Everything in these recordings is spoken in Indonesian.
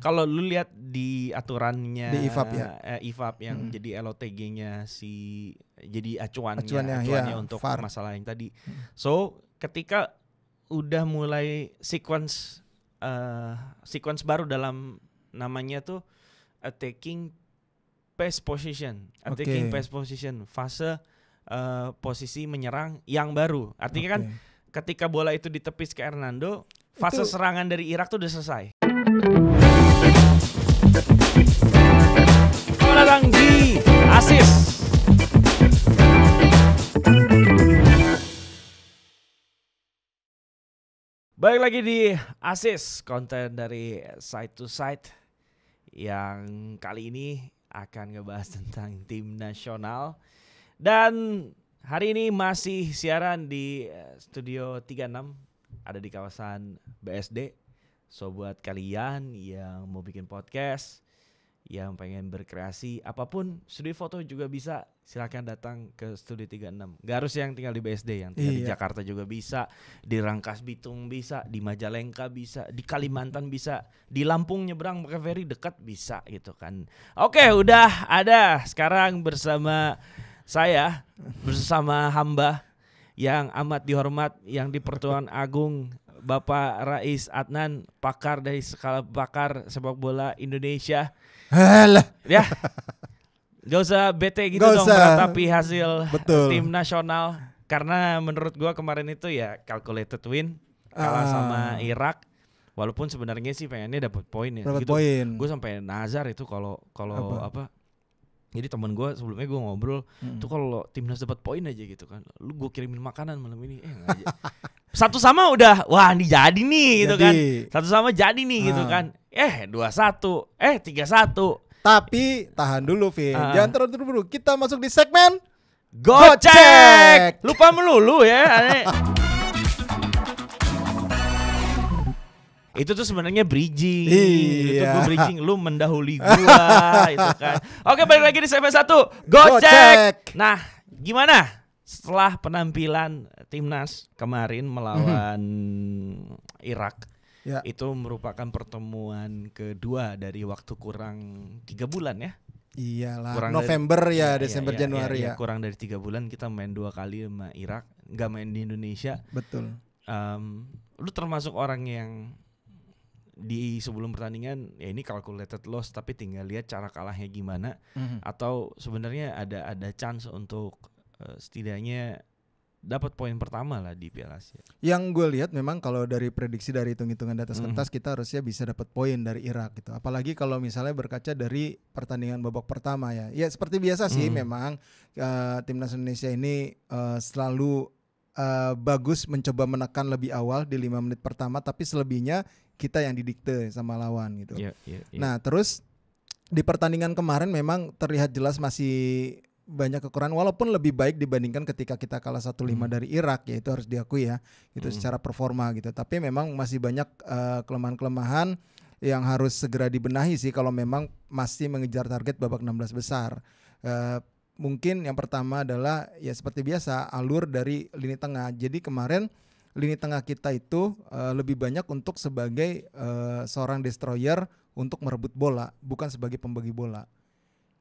kalau lu lihat di aturannya Di IFAB ya. IFAB yang jadi LOTG-nya jadi acuannya ya, untuk VAR. masalah yang tadi. So, ketika udah mulai sequence baru dalam namanya tuh attacking pass position, fase posisi menyerang yang baru. Artinya kan ketika bola itu ditepis ke Hernando, fase serangan dari Irak tuh udah selesai. Selamat datang di Asis. Balik lagi di Asis, konten dari Side to Side yang kali ini akan ngebahas tentang tim nasional. Dan hari ini masih siaran di Studio 36, ada di kawasan BSD. So buat kalian yang mau bikin podcast, yang pengen berkreasi, apapun, studio foto juga bisa, silakan datang ke Studio 36. Gak harus yang tinggal di BSD, yang tinggal di Jakarta juga bisa, di Rangkas Bitung bisa, di Majalengka bisa, di Kalimantan bisa, di Lampung nyebrang pakai ferry dekat bisa gitu kan. Oke, udah ada sekarang bersama saya, bersama hamba yang amat dihormat, yang di Pertuan Agung, Bapak Rais Adnan, pakar dari skala pakar sepak bola Indonesia. Alah. Ya, gak usah bete gitu Gak dong usah. meratapi hasil Betul. tim nasional. Karena menurut gua kemarin itu ya calculated win, kalah sama Irak. Walaupun sebenarnya sih pengennya dapat poin ya. Dapat Gitu. poin. Gue sampai nazar itu kalau apa? Jadi teman gue sebelumnya gue ngobrol tuh kalau timnas dapat poin aja gitu kan, lu gue kirimin makanan malam ini, aja. Satu sama udah, wah ini jadi nih gitu kan, satu sama jadi nih gitu kan, 2-1, 3-1. Tapi tahan dulu Vin, jangan terburu-buru, kita masuk di segmen Gocek. Lupa melulu ya. Itu tuh sebenarnya bridging. Itu gue bridging, lu mendahului gua itu kan. Oke, balik lagi di segmen 1 Gocek. Nah, gimana setelah penampilan timnas kemarin melawan Irak? Ya. Itu merupakan pertemuan kedua dari waktu kurang 3 bulan ya. Iyalah, kurang November dari, Desember Januari ya. Kurang dari 3 bulan kita main 2 kali sama Irak, nggak main di Indonesia. Betul. Lu termasuk orang yang di sebelum pertandingan ya ini calculated loss tapi tinggal lihat cara kalahnya gimana, atau sebenarnya ada chance untuk setidaknya dapat poin pertama lah di Piala Asia. Yang gue lihat memang kalau dari prediksi dari hitung-hitungan di atas kertas kita harusnya bisa dapat poin dari Irak gitu. Apalagi kalau misalnya berkaca dari pertandingan babak pertama ya. Ya seperti biasa sih memang timnas Indonesia ini selalu bagus mencoba menekan lebih awal di 5 menit pertama, tapi selebihnya kita yang didikte sama lawan gitu. Nah terus di pertandingan kemarin memang terlihat jelas masih banyak kekurangan, walaupun lebih baik dibandingkan ketika kita kalah 1-5 dari Irak, ya itu harus diakui ya, itu secara performa gitu. Tapi memang masih banyak kelemahan-kelemahan yang harus segera dibenahi sih kalau memang masih mengejar target babak 16 besar. Mungkin yang pertama adalah ya seperti biasa alur dari lini tengah. Jadi kemarin lini tengah kita itu lebih banyak untuk sebagai seorang destroyer untuk merebut bola, bukan sebagai pembagi bola.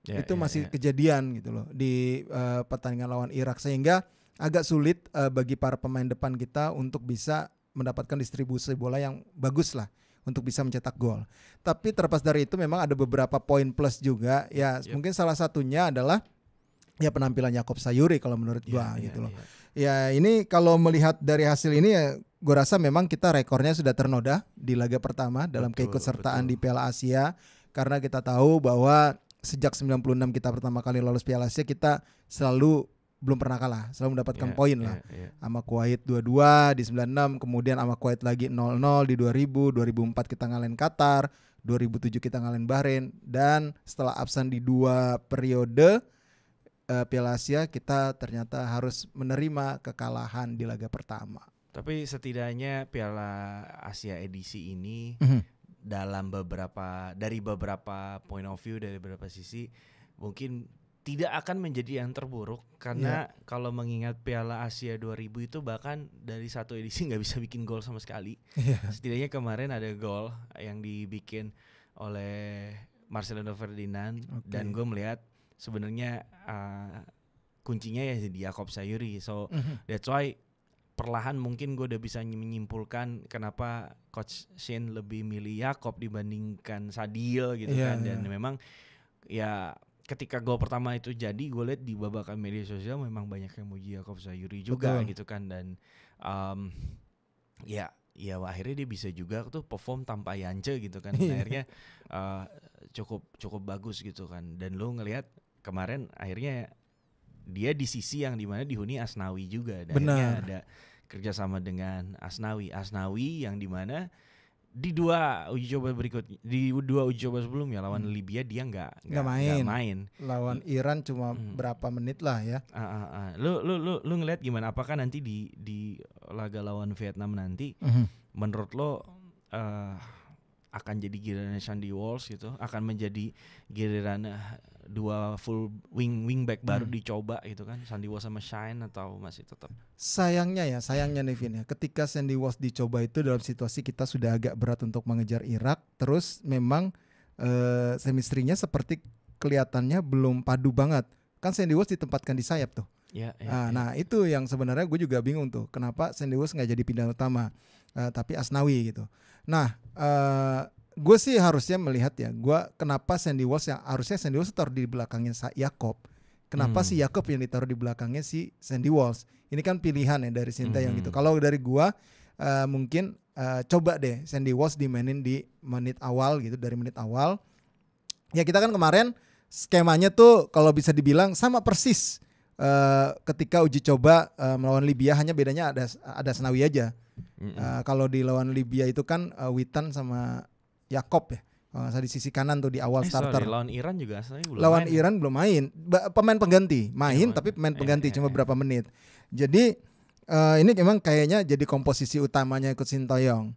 Itu masih kejadian gitu loh di pertandingan lawan Irak, sehingga agak sulit bagi para pemain depan kita untuk bisa mendapatkan distribusi bola yang bagus lah untuk bisa mencetak gol. Tapi terlepas dari itu memang ada beberapa poin plus juga ya. Mungkin salah satunya adalah ya penampilan Yaakob Sayuri kalau menurut gua gitu loh. Ya ini kalau melihat dari hasil ini ya gue rasa memang kita rekornya sudah ternoda di laga pertama dalam keikutsertaan di Piala Asia, karena kita tahu bahwa sejak 96 kita pertama kali lolos Piala Asia kita selalu belum pernah kalah, selalu mendapatkan poin lah. Sama Kuwait 2-2 di 96, kemudian sama Kuwait lagi 0-0 di 2000, 2004 kita ngalahin Qatar, 2007 kita ngalahin Bahrain, dan setelah absen di 2 periode Piala Asia kita ternyata harus menerima kekalahan di laga pertama. Tapi setidaknya Piala Asia edisi ini dalam beberapa point of view, dari beberapa sisi mungkin tidak akan menjadi yang terburuk, karena kalau mengingat Piala Asia 2000 itu bahkan dari satu edisi nggak bisa bikin gol sama sekali. Setidaknya kemarin ada gol yang dibikin oleh Marcelino Ferdinand. Oke. Dan gue melihat sebenarnya kuncinya ya di Jakob Sayuri. So that's why perlahan mungkin gue udah bisa menyimpulkan kenapa Coach Shane lebih milih Jakob dibandingkan Sadil gitu kan. Dan memang ya ketika gol pertama itu jadi, gue lihat di babakan media sosial memang banyak yang muji Jakob Sayuri juga. Betul. Gitu kan. Dan ya akhirnya dia bisa juga tuh perform tanpa Yance gitu kan. Akhirnya cukup bagus gitu kan. Dan lo ngelihat kemarin akhirnya dia di sisi yang dimana dihuni Asnawi juga. Dan akhirnya ada kerjasama dengan Asnawi yang dimana di dua uji coba sebelumnya lawan Libya dia nggak main. Lawan Iran cuma berapa menit lah ya. Lu ngelihat gimana? Apakah nanti di laga lawan Vietnam nanti menurut lo akan jadi giliran Sandy Walsh gitu, akan menjadi giliran dua full wingback baru dicoba gitu kan, Sandy Walsh sama Shine, atau masih tetap? Sayangnya nih Vin ya, ketika Sandy Walsh dicoba itu dalam situasi kita sudah agak berat untuk mengejar Irak, terus memang chemistry-nya seperti kelihatannya belum padu banget. Kan Sandy Walsh ditempatkan di sayap tuh. Nah itu yang sebenarnya gue juga bingung tuh, kenapa Sandy Walsh nggak jadi pilihan utama, tapi Asnawi gitu. Nah gue sih harusnya melihat ya, kenapa Sandy Walsh yang harusnya Sandy Walsh taruh di belakangnya Jakob, kenapa si Jakob yang ditaruh di belakangnya si Sandy Walsh? Ini kan pilihan ya dari Sinteyong gitu. Kalau dari gue mungkin coba deh Sandy Walsh dimainin di menit awal gitu, dari menit awal. Ya kita kan kemarin skemanya tuh kalau bisa dibilang sama persis ketika uji coba melawan Libya, hanya bedanya ada Asnawi aja. Kalau di lawan Libya itu kan Witan sama Jakob ya, di sisi kanan tuh di awal starter. Lawan Iran juga Asnawi belum lawan main. Iran belum main, pemain pengganti main, tapi pemain pengganti cuma berapa menit. Jadi ini memang kayaknya jadi komposisi utamanya ikut Sinteyong,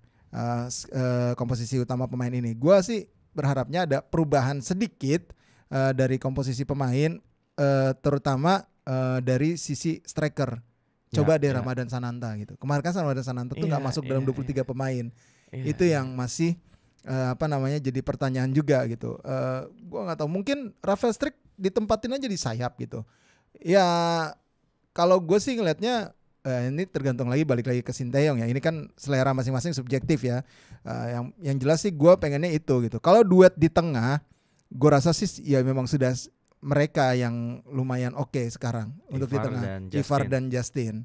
komposisi utama pemain ini. Gua sih berharapnya ada perubahan sedikit dari komposisi pemain, terutama dari sisi striker. Coba deh Ramadan Sananta gitu. Kemarin kan Ramadan Sananta tuh nggak masuk dalam 23 pemain. Itu yang masih jadi pertanyaan juga gitu. Gua nggak tahu, mungkin Rafael Struijk ditempatin aja di sayap gitu. Ya kalau gue sih ngelihatnya ini tergantung balik lagi ke Sinteyong ya. Ini kan selera masing-masing subjektif ya. Yang jelas sih gue pengennya itu gitu. Kalau duet di tengah, gue rasa sih ya memang sudah mereka yang lumayan oke sekarang untuk di tengah. Ivar dan Justin,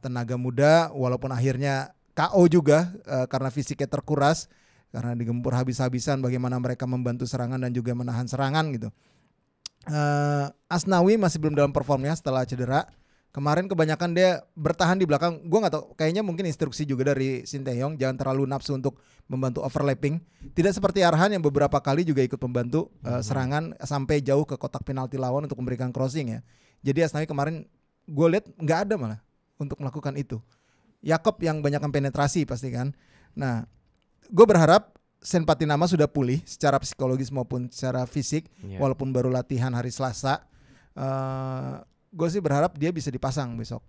tenaga muda walaupun akhirnya KO juga karena fisiknya terkuras, karena digempur habis-habisan, bagaimana mereka membantu serangan dan juga menahan serangan gitu. Asnawi masih belum dalam performnya setelah cedera. Kemarin kebanyakan dia bertahan di belakang. Gue gak tahu, kayaknya mungkin instruksi juga dari Sinteyong, jangan terlalu nafsu untuk membantu overlapping. Tidak seperti Arhan yang beberapa kali juga ikut membantu serangan sampai jauh ke kotak penalti lawan untuk memberikan crossing ya. Jadi Asnawi kemarin gue lihat gak ada malah untuk melakukan itu. Jakob yang banyakkan penetrasi pasti kan. Nah gue berharap Sen Patinama sudah pulih secara psikologis maupun secara fisik, walaupun baru latihan hari Selasa. Gue sih berharap dia bisa dipasang besok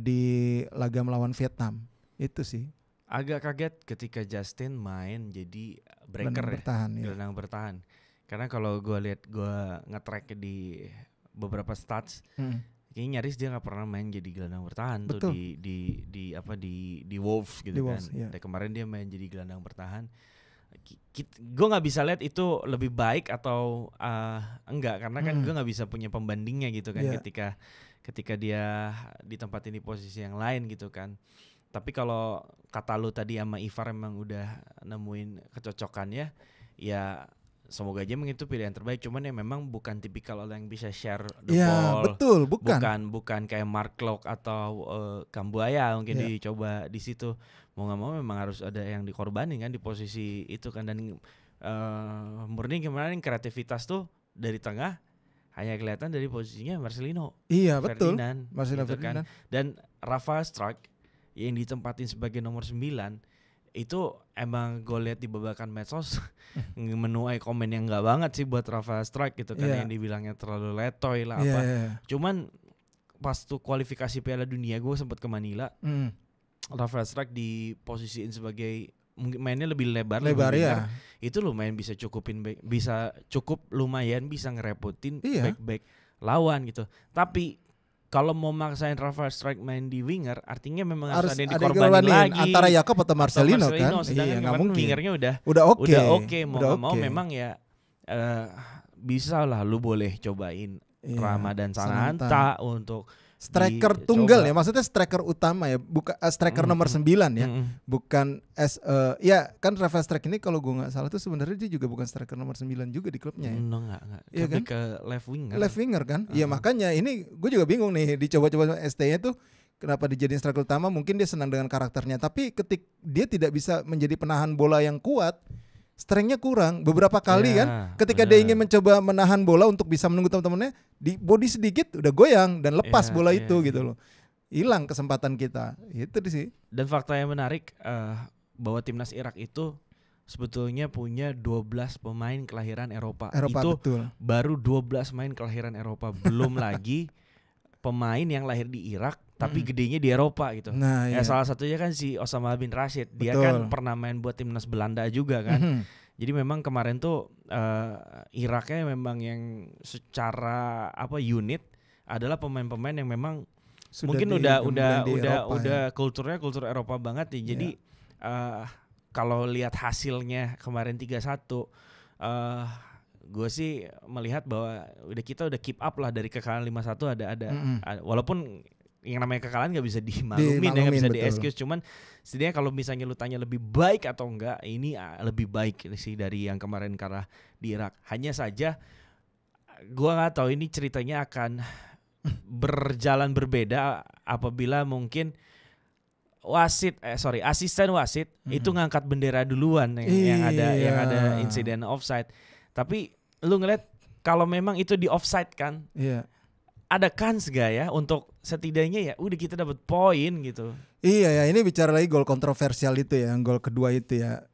di laga melawan Vietnam. Itu sih. Agak kaget ketika Justin main jadi breaker, gelandang bertahan. Karena kalau gue lihat, gue nge-track di beberapa stats, kayaknya nyaris dia nggak pernah main jadi gelandang bertahan. Betul. Tuh di Wolves gitu di kan. Wolves, Dan kemarin dia main jadi gelandang bertahan. Gue nggak bisa lihat itu lebih baik atau enggak, karena kan gue nggak bisa punya pembandingnya gitu kan ketika dia ditempatin di posisi yang lain gitu kan. Tapi kalau kata lu tadi sama Ivar emang udah nemuin kecocokannya, ya semoga aja itu pilihan terbaik. Cuman ya memang bukan tipikal orang yang bisa share the ball. Betul, bukan kayak Mark Klok atau Kambuaya mungkin dicoba di situ. Mau nggak mau memang harus ada yang dikorbanin kan di posisi itu kan. Dan murni kemarin kreativitas tuh dari tengah hanya kelihatan dari posisinya Marcelino. Iya Ferdinand, betul. Marcelino gitu Ferdinand. Kan. Dan Rafael Struijk yang ditempatin sebagai nomor 9 itu emang gue lihat di babakan medsos menuai komen yang nggak banget sih buat Rafael Struijk gitu kan, yang dibilangnya terlalu letoy lah apa. Cuman pas tuh kualifikasi Piala Dunia gue sempat ke Manila, Rafael Struijk diposisiin sebagai mainnya lebih lebar Lebar lebih ya. winger, itu lumayan bisa cukup lumayan bisa ngerepotin Iya. back lawan gitu. Tapi kalau mau maksain Rafa Strike main di winger, artinya memang harus ada yang dikorbanin lagi antara Jakob atau atau Marcelino kan. sedangkan Iya, nggak kemarin mungkin. wingernya Udah oke. mau nggak mau memang ya bisa lah lu boleh cobain Iya, Ramadan Sananta untuk striker dicoba. tunggal ya, maksudnya striker utama ya, bukan striker nomor 9 ya, bukan ya kan Rafa Strike ini kalau gue nggak salah tuh sebenarnya dia juga bukan striker nomor 9 juga di klubnya ya. Enggak, Iya lebih kan? ke left winger. Left winger kan? Iya makanya ini gue juga bingung nih dicoba-coba ST-nya tuh kenapa dijadiin striker utama, mungkin dia senang dengan karakternya, tapi dia tidak bisa menjadi penahan bola yang kuat. Strength-nya kurang beberapa kali kan ketika dia ingin mencoba menahan bola untuk bisa menunggu teman-temannya di body sedikit udah goyang dan lepas bola itu gitu loh, hilang kesempatan kita itu sih. Dan fakta yang menarik bahwa timnas Irak itu sebetulnya punya 12 pemain kelahiran Eropa itu betul. Baru 12 pemain kelahiran Eropa, belum lagi pemain yang lahir di Irak tapi gedenya di Eropa gitu. Nah, iya. Salah satunya kan si Osama bin Rashid. Dia kan pernah main buat timnas Belanda juga kan. Jadi memang kemarin tuh Iraknya memang yang secara unit adalah pemain-pemain yang memang mungkin udah kultur Eropa banget ya. Jadi kalau lihat hasilnya kemarin 3-1 gue sih melihat bahwa kita udah keep up lah dari kekalahan 5-1 ada walaupun yang namanya kekalahan nggak bisa dimaklumin ya, nggak bisa di-excuse, cuman setidaknya kalau misalnya lu tanya lebih baik atau enggak, ini lebih baik sih dari yang kemarin kalah di Irak. Hanya saja gue nggak tahu ini ceritanya akan berjalan berbeda apabila mungkin asisten wasit itu ngangkat bendera duluan yang ada insiden offside. Tapi lu ngeliat kalau memang itu di offside kan, ada kans gak ya untuk setidaknya ya udah kita dapat poin gitu. Iya ya, ini bicara lagi gol kontroversial itu ya, gol kedua itu ya,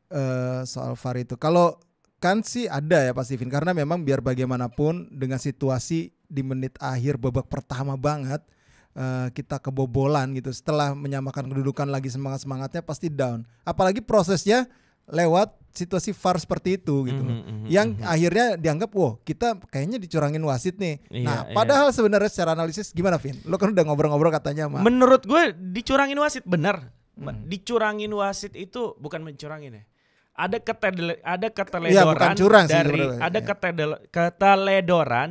soal VAR itu. Kalau kan sih ada ya pasti Vin, karena memang biar bagaimanapun dengan situasi di menit akhir babak pertama banget kita kebobolan gitu, setelah menyamakan kedudukan lagi semangatnya pasti down. Apalagi prosesnya lewat situasi VAR seperti itu gitu yang akhirnya dianggap kita kayaknya dicurangin wasit nih. Padahal sebenarnya secara analisis gimana Vin? Lo kan udah ngobrol-ngobrol katanya sama. Menurut gue dicurangin wasit benar. Dicurangin wasit itu bukan mencurangin ya. Ada keteledoran keteledoran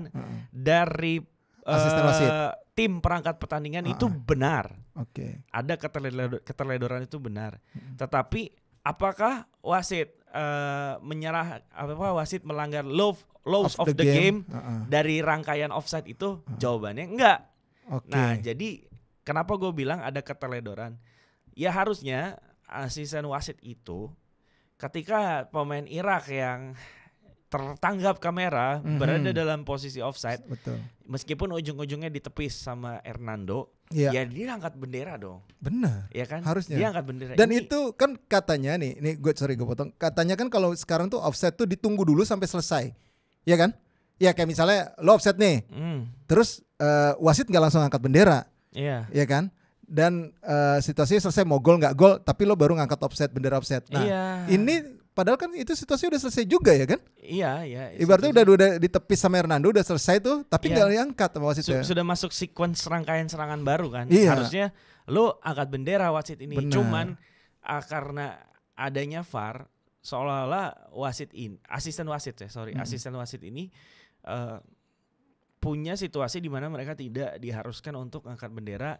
dari asisten wasit. Tim perangkat pertandingan itu benar. Oke. Ada keteledoran itu benar. Tetapi apakah wasit wasit melanggar laws of the game dari rangkaian offside itu? Jawabannya enggak. Nah, jadi kenapa gue bilang ada keteledoran? Ya harusnya asisten wasit itu ketika pemain Irak yang tertangkap kamera berada dalam posisi offside, meskipun ujung-ujungnya ditepis sama Hernando, ya dia angkat bendera dong. Benar. Ya kan? Harusnya. Dia angkat bendera. Dan itu kan katanya nih gue potong. Katanya kan kalau sekarang tuh offside tuh ditunggu dulu sampai selesai. Ya kan? Ya kayak misalnya lo offside nih. Terus wasit nggak langsung angkat bendera. Iya. Ya kan? Dan situasinya selesai, mau gol nggak gol, tapi lo baru ngangkat offside, bendera offside. Nah, ini padahal kan itu situasi udah selesai juga ya kan? Iya. Ibaratnya udah ditepis sama Hernando, udah selesai tuh, tapi nggak diangkat sama wasit. Sudah masuk sequence rangkaian serangan baru kan? Harusnya lo angkat bendera wasit ini. Bener. Cuman karena adanya VAR, seolah-olah asisten wasit ini punya situasi di mana mereka tidak diharuskan untuk angkat bendera,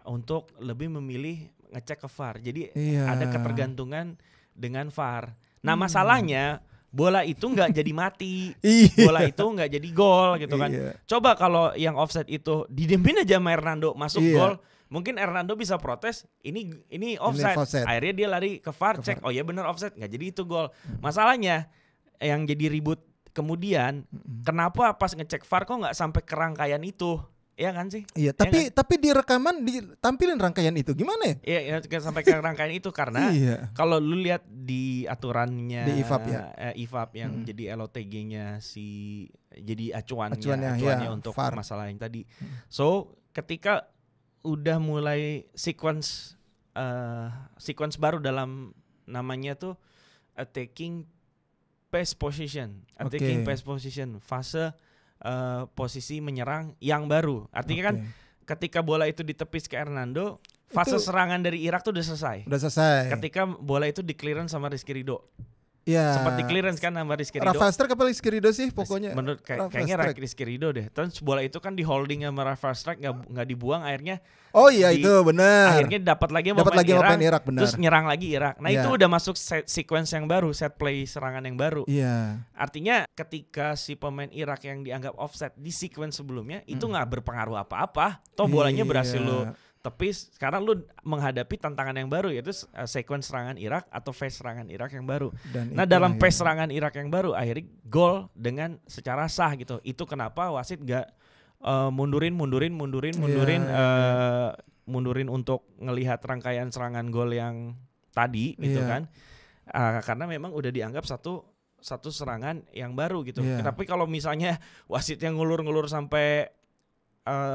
untuk lebih memilih ngecek ke VAR. Jadi ada ketergantungan dengan VAR. Nah masalahnya bola itu nggak jadi mati, bola itu nggak jadi gol gitu kan. Coba kalau yang offside itu didiemin aja sama Hernando masuk gol, mungkin Hernando bisa protes, ini offside. Akhirnya dia lari ke VAR, cek, oh ya benar offside, nggak jadi itu gol. Masalahnya yang jadi ribut kemudian, kenapa pas ngecek VAR kok nggak sampai ke rangkaian itu? Iya kan sih? Iya, tapi di rekaman ditampilin rangkaian itu gimana ya? Iya, sampai ke rangkaian itu karena kalau lu lihat di aturannya di IFAB ya. IFAB yang jadi LOTG-nya jadi acuannya untuk VAR. Masalah yang tadi. So, ketika udah mulai sequence baru dalam namanya tuh attacking pace position, fase posisi menyerang yang baru. Artinya kan ketika bola itu ditepis ke Hernando, fase serangan dari Irak tuh udah selesai. Ketika bola itu di clearance sama Rizky Ridho. Ya. Sempat di clearance kan sama Rizky Ridho. Rafa Strike apa Rizky Ridho sih pokoknya? Menurut kayaknya Rizky Ridho deh. Terus bola itu kan di holding sama Rafa Strike, nggak dibuang, akhirnya. Oh iya itu benar. Akhirnya dapat lagi pemain Irak, benar. terus nyerang lagi Irak. Nah itu udah masuk sequence yang baru, set play serangan yang baru. Iya. Artinya ketika si pemain Irak yang dianggap offset di sequence sebelumnya itu nggak berpengaruh apa-apa. Toh bolanya berhasil lo tepis. Sekarang lu menghadapi tantangan yang baru, yaitu sequence serangan Irak atau phase serangan Irak yang baru. Dalam phase serangan Irak yang baru akhirnya gol dengan secara sah gitu. Itu kenapa wasit gak mundurin untuk ngelihat rangkaian serangan gol yang tadi gitu kan. Karena memang udah dianggap satu serangan yang baru gitu. Tapi kalau misalnya wasit yang ngulur-ngulur sampai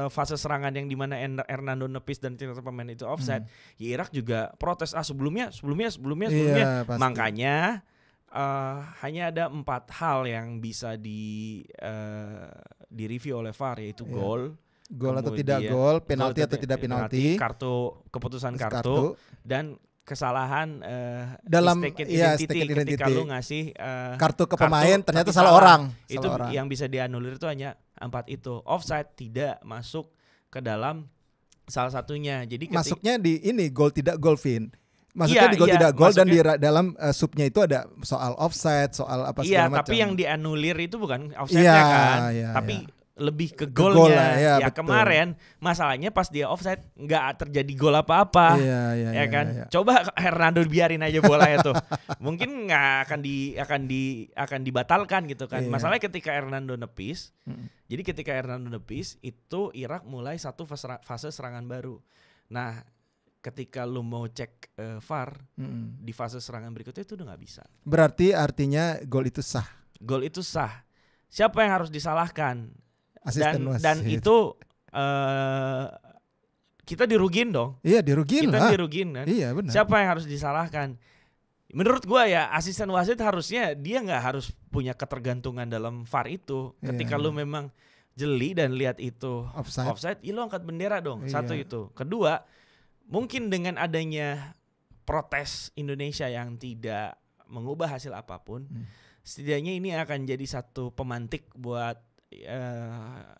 fase serangan yang dimana Hernando nepis dan ternyata pemain itu offside, ya Irak juga protes sebelumnya. Makanya hanya ada 4 hal yang bisa di review oleh VAR, yaitu gol atau tidak gol, penalti atau tidak penalti, keputusan kartu dan kesalahan dalam identity ketika lu ngasih kartu ke pemain ternyata salah orang. Itu yang bisa dianulir itu hanya 4 itu. Offside tidak masuk ke dalam salah satunya. Jadi masuknya di ini gol tidak gol, Vin. Masuknya di gol tidak gol, dan di dalam subnya itu ada soal offside, soal apa segala macam. Iya, tapi yang dianulir itu bukan offside-nya kan. Tapi lebih ke golnya. Kemarin masalahnya pas dia offside nggak terjadi gol apa-apa. Ya kan. Coba Hernando biarin aja bola itu. Mungkin nggak akan dibatalkan gitu kan. Masalahnya ketika Hernando nepis. Jadi ketika Hernando nepis itu Irak mulai satu fase serangan baru. Nah, ketika lu mau cek VAR di fase serangan berikutnya itu udah nggak bisa. Berarti artinya gol itu sah. Gol itu sah. Siapa yang harus disalahkan? Dan itu kita dirugiin dong. Iya, dirugiin kita lah. Dirugiin kan. Iya, benar. Siapa yang harus disalahkan? Menurut gua ya asisten wasit harusnya dia nggak harus punya ketergantungan dalam VAR itu. Ketika lu memang jeli dan lihat itu offside, lu angkat bendera dong. Satu itu. Kedua, mungkin dengan adanya protes Indonesia yang tidak mengubah hasil apapun, setidaknya ini akan jadi satu pemantik buat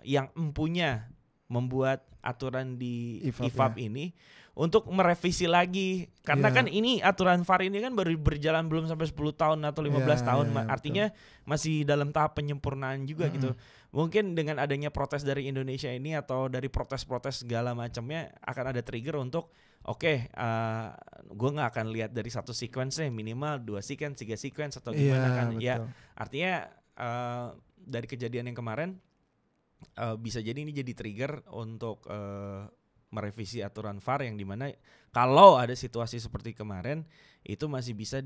yang empunya membuat aturan di IFAB ini untuk merevisi lagi. Karena kan ini aturan VAR ini kan baru berjalan belum sampai 10 tahun atau 15 tahun. Artinya masih dalam tahap penyempurnaan juga gitu. Mungkin dengan adanya protes dari Indonesia ini atau dari protes-protes segala macamnya akan ada trigger untuk gue gak akan lihat dari satu sequence minimal 2 sequence, 3 sequence atau gimana kan. Ya artinya dari kejadian yang kemarin bisa jadi ini jadi trigger untuk merevisi aturan VAR yang dimana kalau ada situasi seperti kemarin itu masih bisa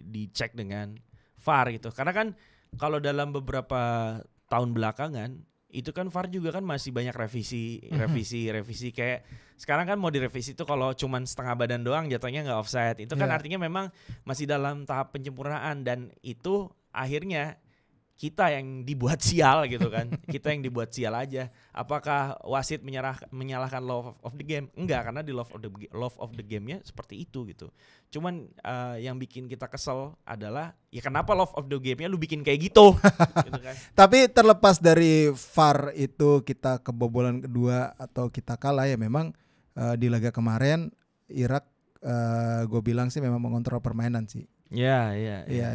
dicek dengan VAR gitu. Karena kan kalau dalam beberapa tahun belakangan itu kan VAR juga kan masih banyak revisi kayak sekarang kan mau direvisi itu kalau cuman setengah badan doang jatuhnya nggak offside. Itu kan artinya memang masih dalam tahap penyempurnaan dan itu akhirnya kita yang dibuat sial gitu kan. Kita yang dibuat sial aja. Apakah wasit menyalahkan law of the game? Enggak, karena di law of the game-nya seperti itu gitu. Cuman yang bikin kita kesel adalah ya kenapa law of the game-nya lu bikin kayak gitu, gitu kan. Tapi terlepas dari VAR itu kita kebobolan kedua atau kita kalah ya memang di laga kemarin Irak gue bilang sih memang mengontrol permainan sih. Ya,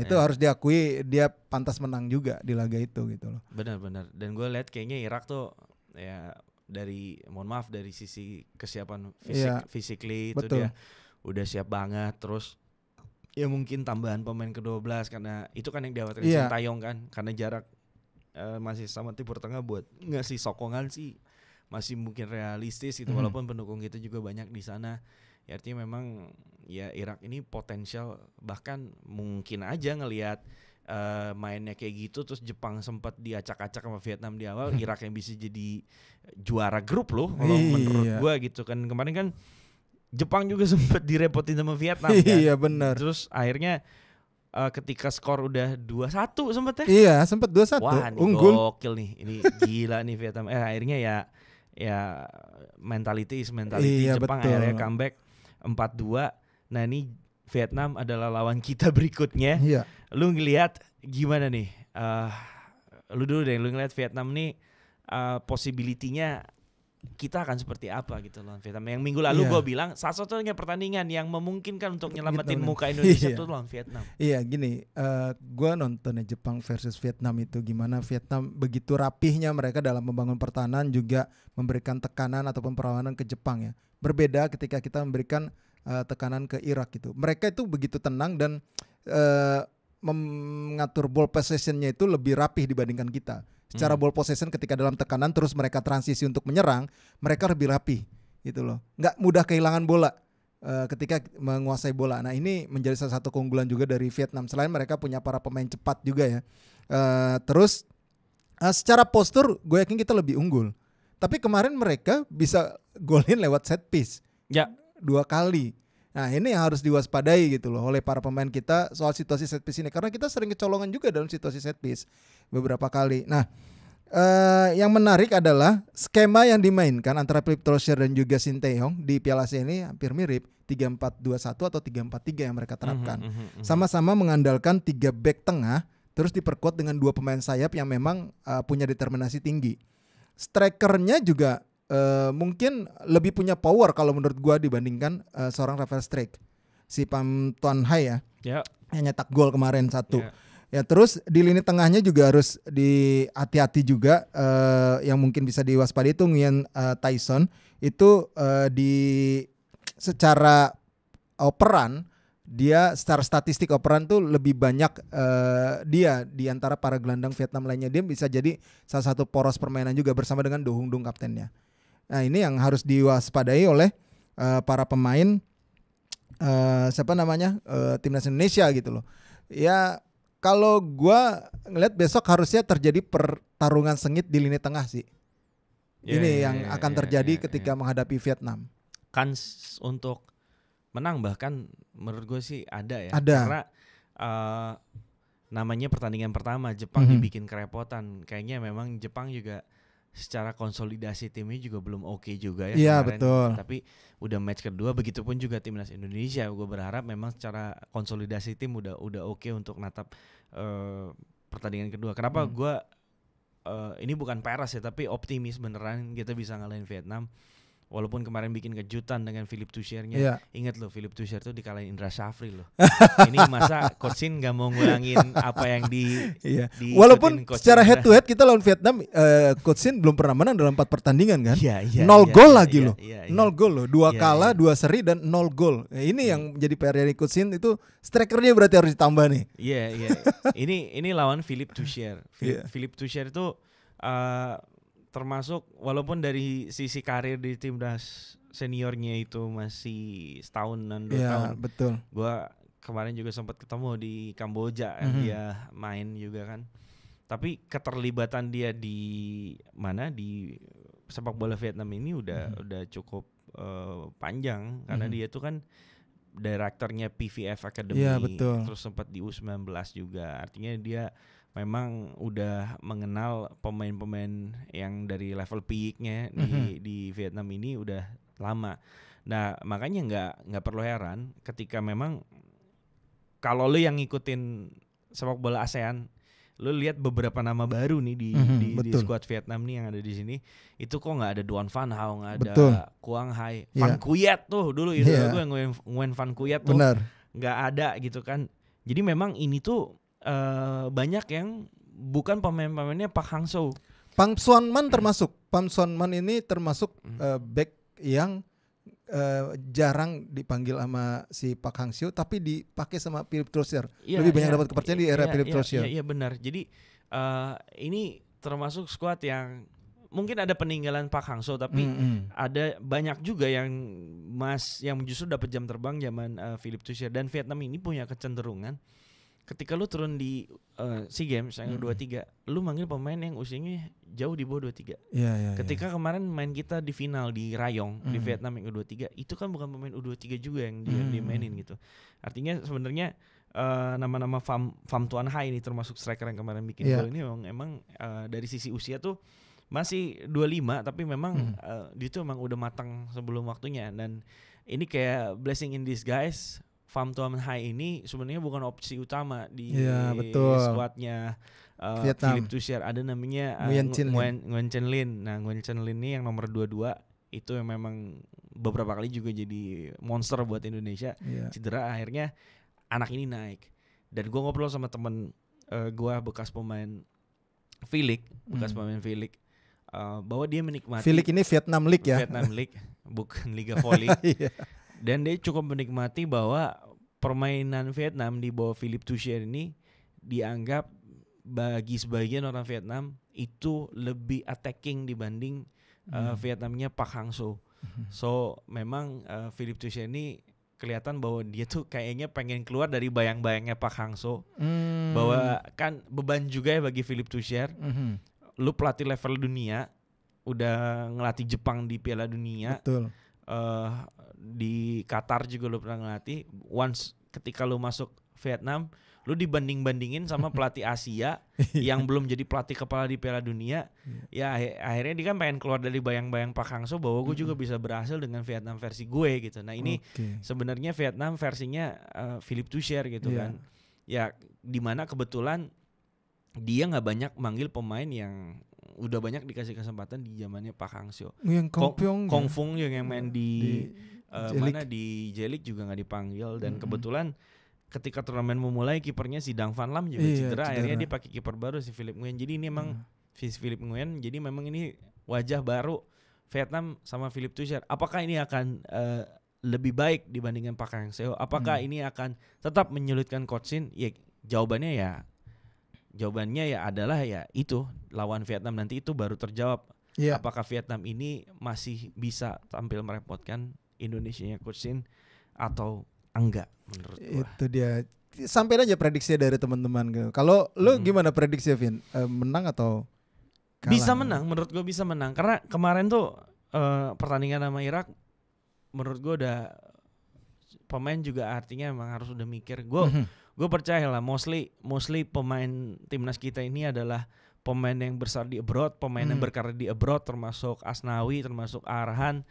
itu harus diakui, dia pantas menang juga di laga itu gitu loh. Benar. Dan gue lihat kayaknya Irak tuh ya dari sisi kesiapan physically itu dia udah siap banget. Terus ya mungkin tambahan pemain ke-12 karena itu kan yang dikhawatirkan Sintayong kan, karena jarak masih sama Timur Tengah buat ngasih sokongan sih masih mungkin realistis gitu, walaupun pendukung kita juga banyak di sana. Ya artinya memang ya Irak ini potensial, bahkan mungkin aja ngelihat mainnya kayak gitu terus Jepang sempat diacak-acak sama Vietnam di awal, Irak yang bisa jadi juara grup loh kalau menurut gua gitu kan. Kemarin kan Jepang juga sempat direpotin sama Vietnam kan. Iya benar. Terus akhirnya ketika skor udah 2-1 sempet ya. Iya, sempat 2-1. Wah, ini unggul. gokil nih. Ini gila nih Vietnam. Akhirnya ya mentality Iya, Jepang betul. akhirnya comeback 4-2. Nah, ini Vietnam adalah lawan kita berikutnya. Iya. Lu ngelihat gimana nih? Lu dulu deh, lu ngelihat Vietnam nih possibility-nya kita akan seperti apa gitu lawan Vietnam. Yang minggu lalu Iya. gue bilang satu-satunya pertandingan yang memungkinkan untuk nyelamatin muka Indonesia Iya. itu lawan Vietnam. Iya gini, gue nontonnya Jepang versus Vietnam itu gimana Vietnam begitu rapihnya mereka dalam membangun pertahanan, juga memberikan tekanan ataupun perlawanan ke Jepang ya. Berbeda ketika kita memberikan tekanan ke Irak gitu. Mereka itu begitu tenang dan mengatur ball possession-nya itu lebih rapih dibandingkan kita. Secara ball possession ketika dalam tekanan terus mereka transisi untuk menyerang, mereka lebih rapih gitu loh. Nggak mudah kehilangan bola ketika menguasai bola. Nah ini menjadi salah satu keunggulan juga dari Vietnam. Selain mereka punya para pemain cepat juga ya. Terus secara postur gue yakin kita lebih unggul. Tapi kemarin mereka bisa golin lewat set piece. Ya. 2 kali. Nah ini yang harus diwaspadai gitu loh oleh para pemain kita soal situasi set piece ini. Karena kita sering kecolongan juga dalam situasi set piece beberapa kali. Nah yang menarik adalah skema yang dimainkan antara Philipp Troscher dan juga Shin Tae-yong di Piala Asia ini hampir mirip. 3-4-2-1 atau 3-4-3 yang mereka terapkan. Sama-sama mengandalkan 3 back tengah terus diperkuat dengan 2 pemain sayap yang memang punya determinasi tinggi. Strikernya juga mungkin lebih punya power kalau menurut gua dibandingkan seorang Rafael Strijk, si Pham Tuan Hai ya, yang nyetak gol kemarin 1. Ya terus di lini tengahnya juga harus hati-hati juga, yang mungkin bisa diwaspadai itu Nguyen Tyson itu secara operan dia secara statistik operan tuh lebih banyak dia di antara para gelandang Vietnam lainnya. Dia bisa jadi salah satu poros permainan juga bersama dengan Do Hung Dung kaptennya. Nah ini yang harus diwaspadai oleh para pemain timnas Indonesia gitu loh. Ya kalau gua ngeliat besok harusnya terjadi pertarungan sengit di lini tengah sih. Ini yang akan terjadi ketika menghadapi Vietnam. Kans untuk menang bahkan menurut gue sih ada ya. Ada. Karena namanya pertandingan pertama Jepang dibikin kerepotan. Kayaknya memang Jepang juga secara konsolidasi timnya juga belum oke juga ya. Iya kemarin. betul. Tapi udah match kedua, begitupun juga timnas Indonesia. Gue berharap memang secara konsolidasi tim udah oke untuk natap pertandingan kedua. Kenapa gue ini bukan peras ya, tapi optimis beneran kita bisa ngalahin Vietnam. Walaupun kemarin bikin kejutan dengan Philipp Troscher-nya. Iya. Ingat loh, Philipp Troscher tuh dikalahin Indra Syafri loh. Ini masa Coach Shin gak mau ngulangin apa yang Iya. Walaupun secara head to head kita lawan Vietnam, Coach Shin belum pernah menang dalam 4 pertandingan kan. 0 gol lagi loh. 0 gol loh. 2 kalah, 2 seri dan 0 gol. Ini yang jadi PR dari Coach Shin itu, strikernya berarti harus ditambah nih. Iya. Ini lawan Philipp Troscher. Philipp Troscher itu termasuk walaupun dari sisi karir di timnas seniornya itu masih setahunan 2 tahun. Betul. Gua kemarin juga sempat ketemu di Kamboja, dia main juga kan. Tapi keterlibatan dia di sepak bola Vietnam ini udah cukup panjang karena dia tuh kan direkturnya PVF Academy, terus sempat di U19 juga. Artinya dia memang udah mengenal pemain-pemain yang dari level peaknya di Vietnam ini udah lama. Nah makanya nggak perlu heran ketika memang kalau lu yang ngikutin sepak bola ASEAN, lu lihat beberapa nama baru nih di skuad Vietnam nih yang ada di sini, itu kok nggak ada Duan Van Hao, nggak ada Quang Hai, Van Kuyet tuh dulu itu gue Nguyen Van Kuyet tuh nggak ada gitu kan. Jadi memang ini tuh banyak yang bukan pemain-pemainnya Park Hang-seo. Pham Xuan Man termasuk. Pham Xuan Man ini termasuk back yang jarang dipanggil sama si Park Hang-seo tapi dipakai sama Philipp Troscher. Lebih banyak dapat kepercayaan di era Philipp Troscher. Iya benar. Jadi ini termasuk skuad yang mungkin ada peninggalan Park Hang-seo tapi ada banyak juga yang justru dapat jam terbang zaman Philipp Troscher. Dan Vietnam ini punya kecenderungan ketika lu turun di SEA Games yang U23, lu manggil pemain yang usianya jauh di bawah 23. Ketika kemarin main kita di final di Rayong di Vietnam yang U23, itu kan bukan pemain U23 juga yang dimainin gitu. Artinya sebenarnya nama-nama Pham Tuan Hai ini termasuk striker yang kemarin bikin gol ini emang dari sisi usia tuh masih 25, tapi memang dia tuh emang udah matang sebelum waktunya. Dan ini kayak blessing in disguise. Pham Tuan Hai ini sebenarnya bukan opsi utama di skuadnya Philippe Tuchel. Ada namanya Nguyen Chen Lin. Nah, Nguyen Chen Lin ini yang nomor 22 itu yang memang beberapa kali juga jadi monster buat Indonesia. Cedera, akhirnya anak ini naik. Dan gue ngobrol sama temen gue bekas pemain Philic, bahwa dia menikmati Philic ini Vietnam League ya. Vietnam League, bukan Liga Voli. Dan dia cukup menikmati bahwa permainan Vietnam di bawah Philippe Tuchel ini dianggap bagi sebagian orang Vietnam itu lebih attacking dibanding Vietnamnya Park Hang-seo. So memang Philippe Tuchel ini kelihatan bahwa dia tuh kayaknya pengen keluar dari bayang-bayangnya Park Hang-seo. Bahwa kan beban juga ya bagi Philippe Tuchel. Lu pelatih level dunia, udah ngelatih Jepang di Piala Dunia. Betul. Di Qatar juga lu pernah ngelatih. Once ketika lu masuk Vietnam, lu dibanding-bandingin sama pelatih Asia yang belum jadi pelatih kepala di Piala Dunia. Ya akhirnya dia kan pengen keluar dari bayang-bayang Park Hang-seo bahwa gue juga bisa berhasil dengan Vietnam versi gue gitu. Nah ini sebenarnya Vietnam versinya Philippe Tuchel gitu kan. Ya dimana kebetulan dia nggak banyak manggil pemain yang udah banyak dikasih kesempatan di zamannya Park Hang-seo. Yang Kong Fung yang main di di J-League juga nggak dipanggil. Dan kebetulan ketika turnamen memulai kipernya si Dang Van Lam juga cedera. Akhirnya dia pakai kiper baru si Philippe Nguyen. Jadi ini emang Philippe Nguyen. Jadi memang ini wajah baru Vietnam sama Philippe Tuchel. Apakah ini akan lebih baik dibandingkan Park Hang-seo? Apakah ini akan tetap menyulitkan Coach Shin? Ya jawabannya adalah ya itu lawan Vietnam nanti itu baru terjawab. Apakah Vietnam ini masih bisa tampil merepotkan Indonesianya Coach Shin atau enggak menurut gua. Itu dia. Sampai aja prediksi dari teman-teman. Kalau lu gimana prediksi Vin? Menang atau kalah? Bisa menang, menurut gua bisa menang. Karena kemarin tuh pertandingan sama Irak menurut gua udah pemain juga artinya emang harus udah mikir. Gue percaya lah mostly pemain timnas kita ini adalah pemain yang besar di abroad, pemain yang berkarir di abroad, termasuk Asnawi, termasuk Arhan.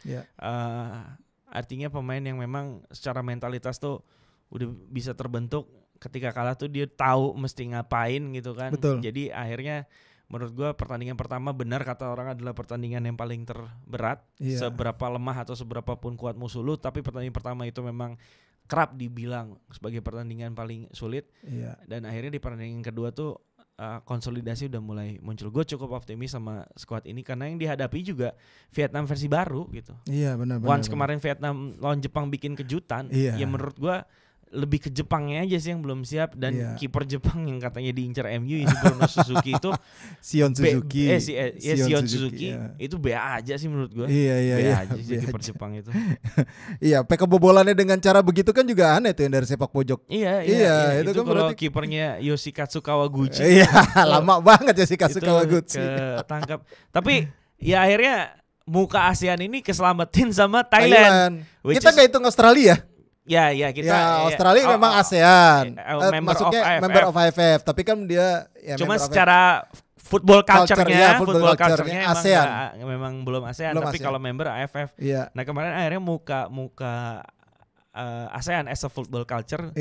Artinya pemain yang memang secara mentalitas tuh udah bisa terbentuk. Ketika kalah tuh dia tahu mesti ngapain gitu kan. Betul. Jadi akhirnya menurut gue pertandingan pertama benar kata orang adalah pertandingan yang paling terberat. Seberapa lemah atau seberapa pun kuat musuh lu, tapi pertandingan pertama itu memang kerap dibilang sebagai pertandingan paling sulit. Dan akhirnya di pertandingan kedua tuh konsolidasi udah mulai muncul. Gue cukup optimis sama skuad ini karena yang dihadapi juga Vietnam versi baru gitu. Benar. Once kemarin Vietnam lawan Jepang bikin kejutan, ya menurut gue lebih ke Jepangnya aja sih yang belum siap. Dan kiper Jepang yang katanya diincar MU itu Bruno Suzuki itu Sion Suzuki. Sion Suzuki itu BA aja sih menurut gue. BA aja sih kiper Jepang itu. Kebobolannya dengan cara begitu kan juga aneh tuh yang dari sepak pojok. Iya itu kan kalau kipernya Yoshikatsu Kawaguchi. Lama banget Yoshikatsu Kawaguchi. Ketangkap. Tapi ya akhirnya muka ASEAN ini keselamatin sama Thailand. Kita nggak hitung Australia. Ya kita Australia memang ASEAN. Masuknya member of AFF, tapi kan dia cuma secara football culture-nya ASEAN. Memang belum ASEAN, tapi kalau member AFF. Nah, kemarin akhirnya muka ASEAN as a football culture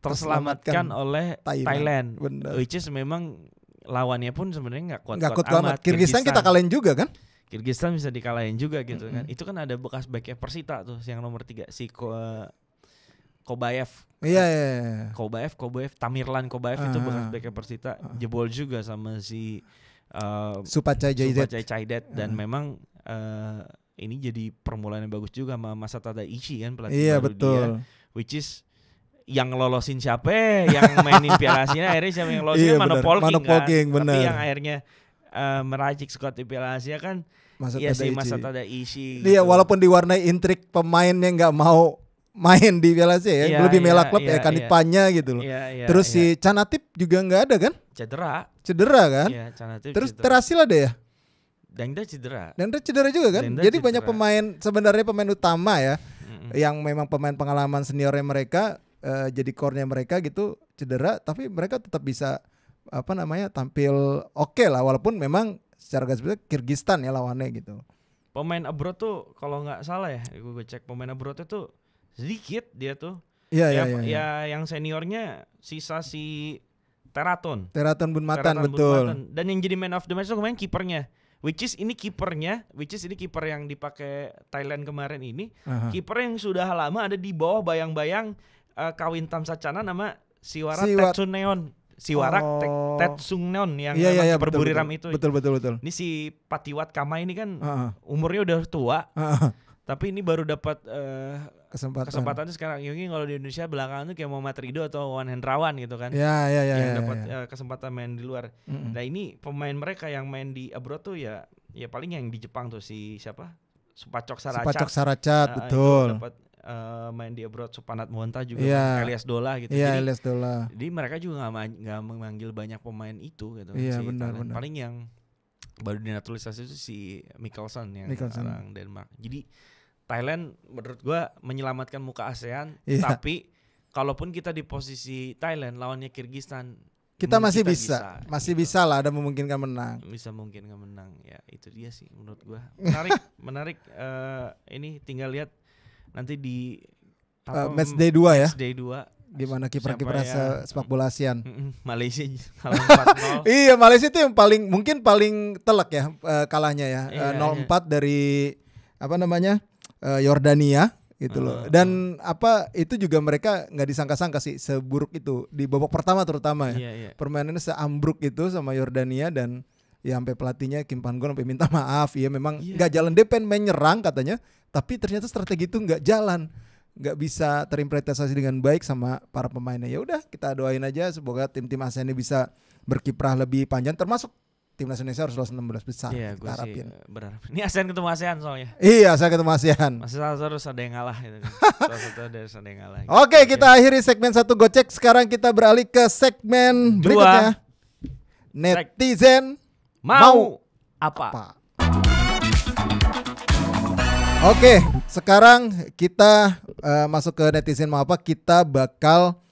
terselamatkan oleh Thailand. Which is memang lawannya pun sebenarnya enggak kuat-kuat amat. Kirgistan kita kalahin juga kan? Kirgistan bisa dikalahin juga gitu kan. Itu kan ada bekas backnya Persita tuh yang nomor 3 si Kobayev. Kobayev, Tamirlan Kobayev itu bekas backnya Persita. Jebol juga sama si Supachai Chaidet. Dan memang ini jadi permulaan yang bagus juga sama Masata Daichi kan pelatih baru dia. Which is yang lolosin siapa yang mainin Piala Asia akhirnya siapa yang lolosin Manopolking kan. Tapi yang akhirnya meracik skuad di Piala Asia kan Masata Daichi. Dia walaupun diwarnai intrik pemainnya nggak mau main di Piala Asia ya, Iya, lebih iya, Mela Club iya, ya Kanipanya gitu loh. Terus si Canatip juga nggak ada kan? Cedera kan? Iya, Canatip Terus cedera. Terasil ada ya? Dangda cedera. Dangda cedera juga kan? Dangda Jadi cedera. banyak pemain, sebenarnya pemain utama ya, Mm-mm. yang memang pemain pengalaman seniornya mereka, jadi core-nya mereka gitu cedera, tapi mereka tetap bisa tampil oke lah, walaupun memang secara garis besar Kyrgyzstan ya lawannya gitu. Pemain abroad tuh kalau nggak salah ya, gue cek pemain abroad itu sedikit dia tuh. Iya. Yang seniornya sisa si Teraton Bunmatan Bun betul. Matan. Dan yang jadi man of the match tuh kemarin kipernya. Which is ini kiper yang dipakai Thailand kemarin ini. Aha. Kiper yang sudah lama ada di bawah bayang-bayang kawin Tamsacana nama Siwara Siwat. Tetsuneon. Siwarak Tetsuneon yang Iya, kiper Buriram itu. Betul. Ini si Patiwat Kama ini kan Heeh. umurnya udah tua. Heeh. Tapi ini baru dapat Kesempatannya sekarang. Mungkin kalau di Indonesia belakangan tuh kayak Muhammad Rido atau Wan Hendrawan gitu kan. Ya. Yang dapat kesempatan main di luar. Mm-mm. Nah ini pemain mereka yang main di abroad tuh ya paling yang di Jepang tuh si siapa? Supacok Saracat betul. Dapat main di abroad. Supanat Monta juga, Elias Dola gitu. Iya, Elias Dola. Jadi mereka juga nggak memanggil banyak pemain itu gitu. Iya, benar. Paling yang baru dinaturalisasi itu si Mikkelsen yang orang Denmark. Jadi Thailand menurut gua menyelamatkan muka ASEAN. Iya. Tapi kalaupun kita di posisi Thailand lawannya Kyrgyzstan, kita masih bisa lah, ada memungkinkan menang. Bisa mungkin nggak menang ya, itu dia sih menurut gua menarik. Ini tinggal lihat nanti di match day 2 ya. Match day 2 gimana kiper-kiper sepak bola ASEAN. Malaysia kalah 4-0. Iya, Malaysia itu yang paling telak ya kalahnya ya. 0-4 dari Yordania gitu loh. Dan itu juga mereka nggak disangka-sangka sih seburuk itu di babak pertama terutama ya. Iya. Permainannya seambruk itu sama Yordania, dan ya sampai pelatihnya Kim Pan-gon sampai minta maaf. Ya memang nggak jalan, dia pengen main nyerang katanya, tapi ternyata strategi itu nggak jalan, nggak bisa terimplementasi dengan baik sama para pemainnya. Ya udah, kita doain aja semoga tim-tim ASEAN ini bisa berkiprah lebih panjang, termasuk timnas Indonesia harus lolos 16 besar. Iya, kita gue harapin. sih berharap. Ini ASEAN ketemu ASEAN soalnya. Iya, saya ketemu ASEAN. Masih harus ada yang ngalah gitu. Satu harus ada yang ngalah. Oke, kita akhiri segmen 1 Gocek. Sekarang kita beralih ke segmen berikutnya. Netizen mau apa? Oke, sekarang kita masuk ke netizen mau apa. Kita bakal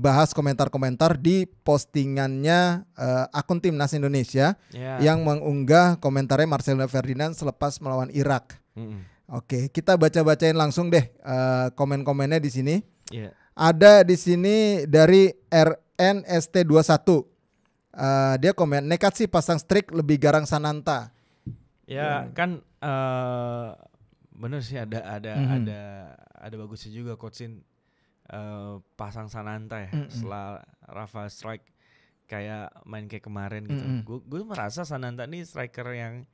bahas komentar-komentar di postingannya akun Timnas Indonesia yang mengunggah komentarnya Marcelo Ferdinand selepas melawan Irak. Oke, kita baca-bacain langsung deh komen-komennya di sini. Ada di sini dari RNST21. Dia komen, nekat sih pasang strik lebih garang Sananta. Kan bener sih ada bagusnya juga coachin pasang Sananta ya setelah Rafa strike kayak main kayak kemarin gitu. Gue merasa Sananta nih striker yang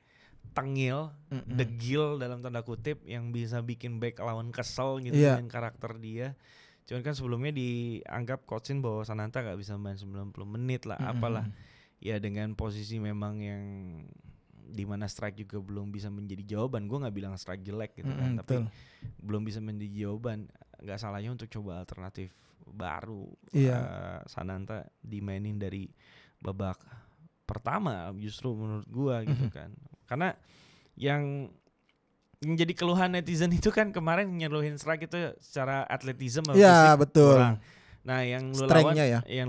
tengil, degil dalam tanda kutip, yang bisa bikin back lawan kesel gitu dengan karakter dia. Cuman kan sebelumnya dianggap coachin bahwa Sananta gak bisa main 90 menit lah, apalah. Ya dengan posisi memang yang dimana strike juga belum bisa menjadi jawaban. Gue gak bilang strike jelek gitu kan, tapi belum bisa menjadi jawaban. Gak salahnya untuk coba alternatif baru. Sananta dimainin dari babak pertama justru menurut gua gitu kan. Karena yang jadi keluhan netizen itu kan kemarin nyeluhin strike itu secara atletisme betul. kurang. Nah yang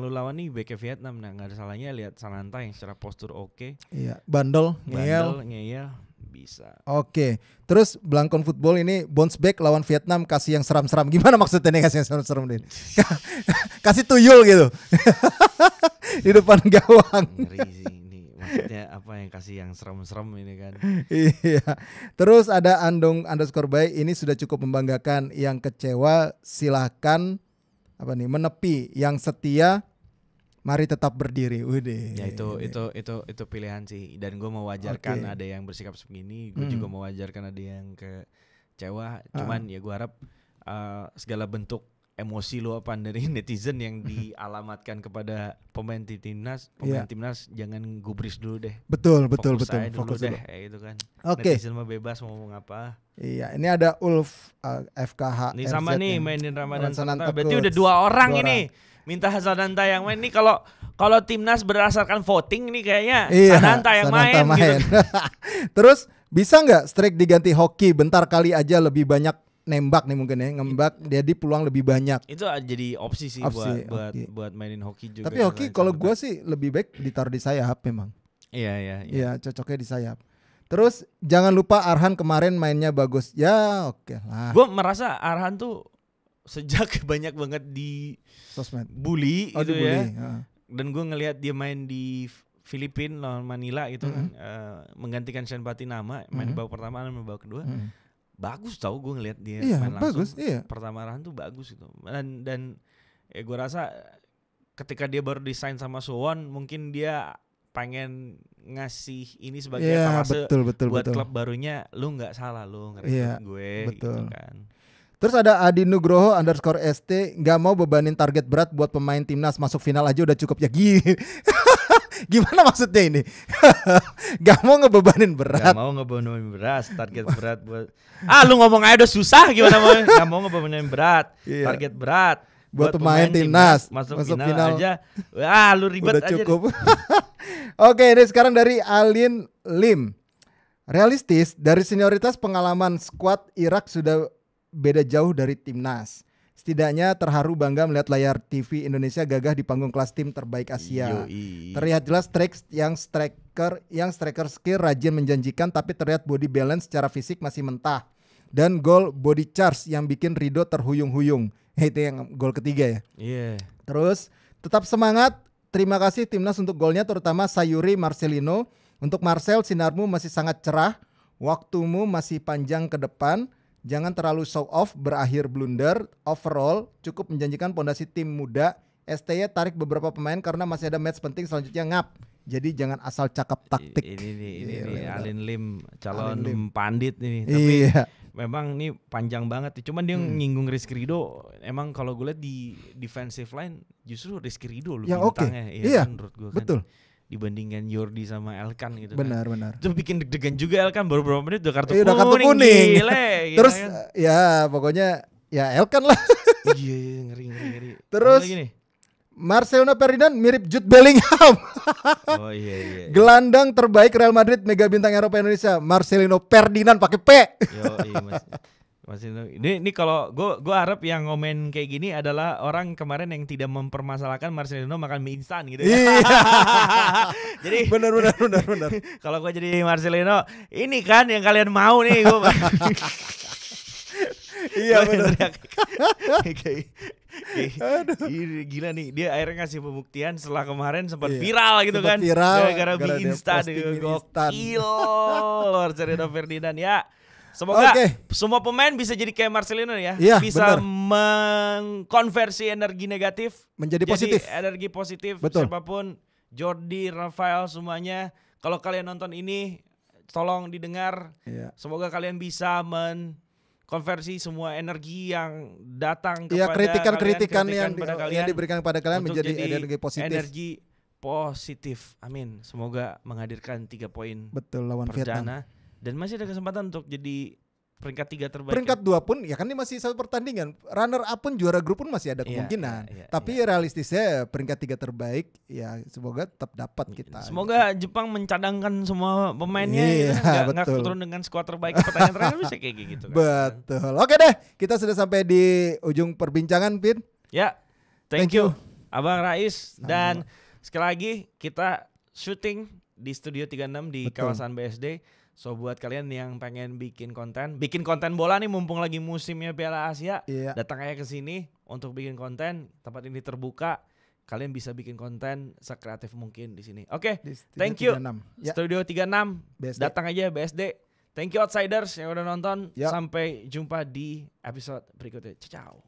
lu lawan nih BK Vietnam, nah nggak ada salahnya lihat Sananta yang secara postur oke. Bandel, ngeyel bisa. Oke. Terus Blankon Football ini bounce back lawan Vietnam, kasih yang seram-seram. Gimana maksudnya nih kasih yang seram-seram nih? Kasih tuyul gitu. Di depan gawang. Ngeri sih ini. Maksudnya apa yang kasih yang serem-serem ini kan. Iya. Terus ada Andong_bay, ini sudah cukup membanggakan. Yang kecewa silahkan menepi. Yang setia mari tetap berdiri. Ya itu pilihan sih. Dan gue mewajarkan ada yang bersikap begini. Gue juga mewajarkan ada yang kecewa. Cuman ya gue harap segala bentuk emosi luapan dari netizen yang dialamatkan kepada pemain timnas, timnas jangan gubris dulu deh. Betul. Fokus Fokus dulu deh. deh, kayak gitu kan. Oke. Netizen mah bebas mau ngomong apa. Iya, ini ada Ulf FKH. Ini sama RZ nih ya. mainin Ramadan Sananta Sananta. Berarti Coach. udah 2 orang ini. Minta Sananta yang main nih, kalau timnas berdasarkan voting nih kayaknya Sananta yang main. Gitu. Terus bisa nggak Strike diganti Hoki bentar kali aja lebih banyak nembak nih mungkin ya, ngembak jadi peluang lebih banyak. Itu jadi opsi sih buat mainin Hoki juga. Tapi Hoki kalau gue sih lebih baik ditaruh di sayap memang. Iya. Iya, cocoknya di sayap. Terus jangan lupa Arhan kemarin mainnya bagus. Ya oke lah. Gue merasa Arhan tuh sejak banyak banget di sosmed bully gitu dibully. Ya. Dan gue ngelihat dia main di Filipina lawan Manila gitu kan, menggantikan Sean Patinama, main di babak pertama dan babak kedua. Bagus tau gue ngelihat dia main langsung. Bagus, iya. Pertama Arhan tuh bagus gitu. Dan ya gue rasa ketika dia baru desain sama Suwon, mungkin dia pengen ngasih ini sebagai etalase buat klub barunya. Lu nggak salah lu ngerekrut gue gitu kan. Terus ada Adi Nugroho _ST, nggak mau bebanin target berat buat pemain timnas, masuk final aja udah cukup ya. Gimana maksudnya ini? Gak mau ngebebanin berat. Target berat buat. Lu ngomong aja udah susah gimana mau? Gak mau ngebebanin berat. Target berat buat pemain timnas masuk final aja. Lu ribet udah aja. Cukup. Oke, ini sekarang dari Alin Lim. Realistis dari senioritas pengalaman skuad Irak sudah beda jauh dari timnas. Setidaknya terharu bangga melihat layar TV Indonesia gagah di panggung kelas tim terbaik Asia. Terlihat jelas striker skill rajin menjanjikan, tapi terlihat body balance secara fisik masih mentah. Dan gol body charge yang bikin Rido terhuyung-huyung. Itu yang gol ketiga ya. Terus tetap semangat. Terima kasih timnas untuk golnya, terutama Sayuri Marcelino. Untuk Marcel, sinarmu masih sangat cerah. Waktumu masih panjang ke depan. Jangan terlalu show off, berakhir blunder. Overall cukup menjanjikan pondasi tim muda. STY tarik beberapa pemain karena masih ada match penting selanjutnya ngap. Jadi jangan asal cakap taktik. Ini Alin Lim, calon pandit ini. Tapi memang ini panjang banget. Cuman dia nyinggung Rizky Ridho. Emang kalau gue lihat di defensive line justru Rizky Ridho lebih bintangnya. Iya, menurut gue kan. Betul. Dibandingkan Jordi sama Elkan gitu benar. Itu bikin deg-degan juga Elkan, baru beberapa menit udah kartu kuning. Gile, terus kan? Ya pokoknya ya Elkan lah. Iya, ngeri. Terus Marcelino Ferdinand mirip Jude Bellingham. Oh iya. Gelandang terbaik Real Madrid, mega bintang Eropa Indonesia, Marcelino Ferdinand pakai P. Ini kalau gue harap yang ngomen kayak gini adalah orang kemarin yang tidak mempermasalahkan Marcelino makan mie instan gitu ya. Jadi benar. Kalau gue jadi Marcelino, ini kan yang kalian mau nih gue. Iya benar. Gila nih, dia akhirnya ngasih pembuktian setelah kemarin sempat viral gitu kan. Gara-gara mie instan. Gokil Marcelino Ferdinand ya. Semoga semua pemain bisa jadi kayak Marcelino ya, bisa mengkonversi energi negatif menjadi positif. Energi positif. Betul. Siapapun, Jordi, Rafael, semuanya. Kalau kalian nonton ini, tolong didengar. Semoga kalian bisa mengkonversi semua energi yang datang kepada kritikan yang diberikan kepada kalian menjadi energi positif. Energi positif. Amin. Semoga menghadirkan 3 poin. Betul, lawan Vietnam. Dan masih ada kesempatan untuk jadi peringkat 3 terbaik. Peringkat 2 pun ya kan ini masih satu pertandingan. Runner up pun, juara grup pun masih ada kemungkinan. Tapi realistisnya peringkat 3 terbaik ya semoga tetap dapat kita. Semoga Jepang mencadangkan semua pemainnya enggak turun dengan skuad terbaik. Pertanyaan terakhir bisa kayak gitu kan. Betul. Oke deh, kita sudah sampai di ujung perbincangan, Pin. Ya. Thank you Abang Rais. Dan sekali lagi kita syuting di Studio 36 di kawasan BSD. So buat kalian yang pengen bikin konten bola nih mumpung lagi musimnya Piala Asia, datang aja ke sini untuk bikin konten. Tempat ini terbuka, kalian bisa bikin konten sekreatif mungkin di sini. Oke, thank you 36. Studio 36, BSD. Datang aja BSD. Thank you Outsiders yang udah nonton. Sampai jumpa di episode berikutnya. Ciao.